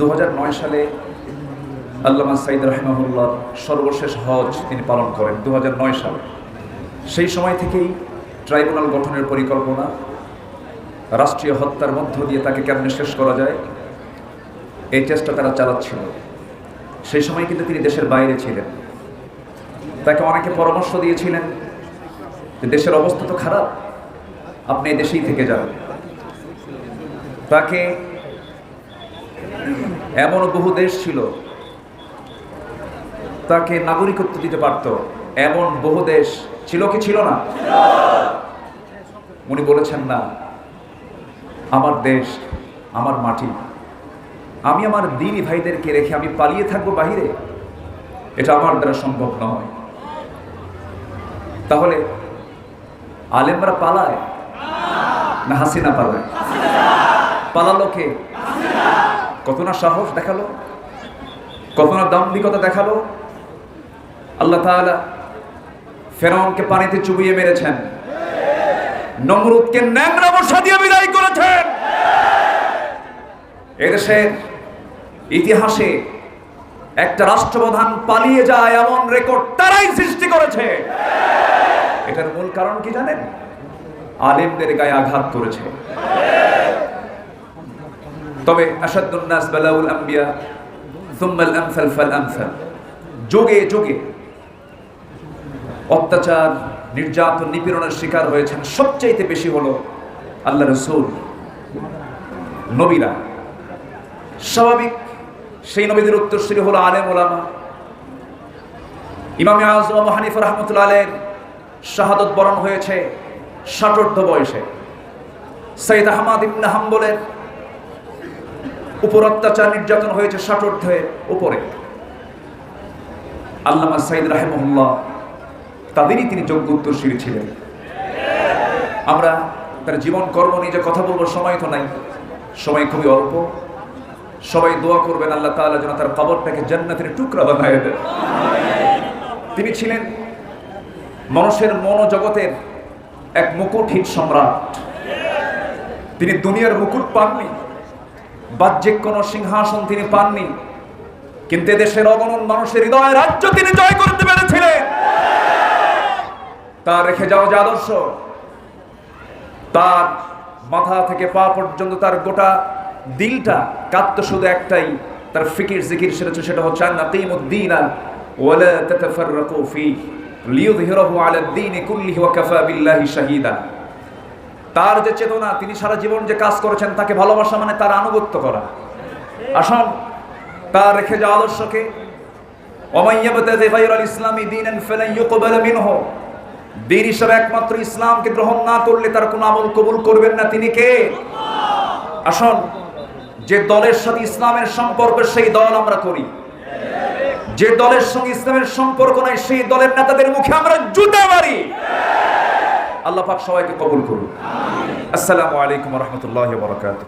2009 সালে আল্লামা সাঈদ রাহিমাহুল্লাহ সর্বশেষ হজ তিনি পালন করেন 2009 সালে। সেই সময় থেকেই ট্রাইব্যুনাল গঠনের পরিকল্পনা, রাষ্ট্রীয় হত্যার মধ্য দিয়ে তাকে কেমনে শেষ করা যায় এই চেষ্টা তারা চালাচ্ছিল। সেই সময় কিন্তু তিনি দেশের বাইরে ছিলেন। তাকে অনেকে পরামর্শ দিয়েছিলেন যে দেশের অবস্থা তো খারাপ, আপনি দেশেই থেকে যান। তাকে এমন বহু দেশ ছিল তাকে নাগরিকত্ব দিতে পারত, এমন বহু দেশ ছিল কি ছিল না? উনি বলেছেন না, আমার দেশ, আমার মাটি, আমি আমার দিনী ভাইদেরকে রেখে আমি পালিয়ে থাকবো বাহিরে, এটা আমার দ্বারা সম্ভব নয়। তাহলে আলেমরা পালায় না হাসিনা পালায়? পালালো কে? কত না সাহস দেখালো, কত না দাম্ভিকতা দেখালো। আল্লাহ তাআলা ফেরাউনকে পানিতে চুবিয়ে মেরেছেন, নমরুদকে ন্যাংরা বর্ষা দিয়ে বিদায় করেছেন। এদেশের ইতিহাসে একটা রাষ্ট্রপ্রধান পালিয়ে যায় এমন রেকর্ড তারাই সৃষ্টি করেছে। এটার মূল কারণ কি জানেন? আলেমদের গায়ে আঘাত করেছে। তবে আশাদ্দুন নাস বালাউল আম্বিয়া সুম্মাল আমসাল ফাল আমসাল, যুগে যুগে অত্যাচার, নির্যাতন, নিপীড়নের শিকার হয়েছেন সবচাইতে বেশি হলো আল্লাহ রাসূল, নবীরা। স্বাভাবিক সেই নবীদের উত্তরসূরি হলো আলেম ওলামা। ইমাম আযম আবু হানিফা রাহমাতুল্লাহ আলাইহির শাহাদত বরণ হয়েছে ৬৭ বয়সে। সৈয়দ আহমদ ইবনে হাম্বলের উপর অত্যাচার নির্যাতন হয়েছে ৬৭ উপরে। আল্লামা সাঈদ রাহিমাহুল্লাহ তাদেরই তিনি যোগ্য উত্তরসূরি ছিলেন। আমরা তার জীবন কর্ম নিয়ে যে কথা বলবো সময় তো নাই, সময় খুবই অল্প। সবাই দোয়া করবেন আল্লাহ তাআলা যেন তার কবরটাকে জান্নাতের টুকরা বানায় দেন। তিনি ছিলেন মানুষের মনোজগতের এক মুকুটহীন সম্রাট। তিনি দুনিয়ার মুকুট পাননি, বাহ্যিক কোন সিংহাসন তিনি পাননি, কিন্তু দেশের অগণন মানুষের হৃদয় রাজ্য তিনি জয় করতে পেরেছিলেন। তার রেখে যাওয়া যে আদর্শ, তার মাথা থেকে পা পর্যন্ত তার গোটা দিলটা কাঁদত শুধু একটাই, তার ফিকির জিকির সেটা হচ্ছে নাকিমুদ্দিন ওয়ালা তাতাফাররাকু ফি লিইয়ুযহিরাহু আলা দ্দীনি কুল্লিহি ওয়া কাফা বিল্লাহি শাহীদা। তার যে চেতনা, তিনি সারা জীবন যে কাজ করেছেন, তাকে ভালোবাসা মানে তার আনুগত্য করা। আসুন তার রেখে যাওয়া আদর্শকে, ওয়া ইয়াবতাগি গায়রাল ইসলামি দীনান ফালান ইউকবালা মিনহু, দ্বীন হিসেবে একমাত্র ইসলামকে গ্রহণ না করলে তার কোনো আমল কবুল করবেন না। তিনি কে? আসুন যে দলের সাথে ইসলামের সম্পর্ক সেই দল আমরা করি, যে দলের সঙ্গে ইসলামের সম্পর্ক নাই সেই দলের নেতাদের মুখে আমরা জুতা মারি। আল্লাহ পাক সবাইকে কবুল করুন। আসসালামু আলাইকুম ওয়া রাহমাতুল্লাহি ওয়া বারাকাতুহু।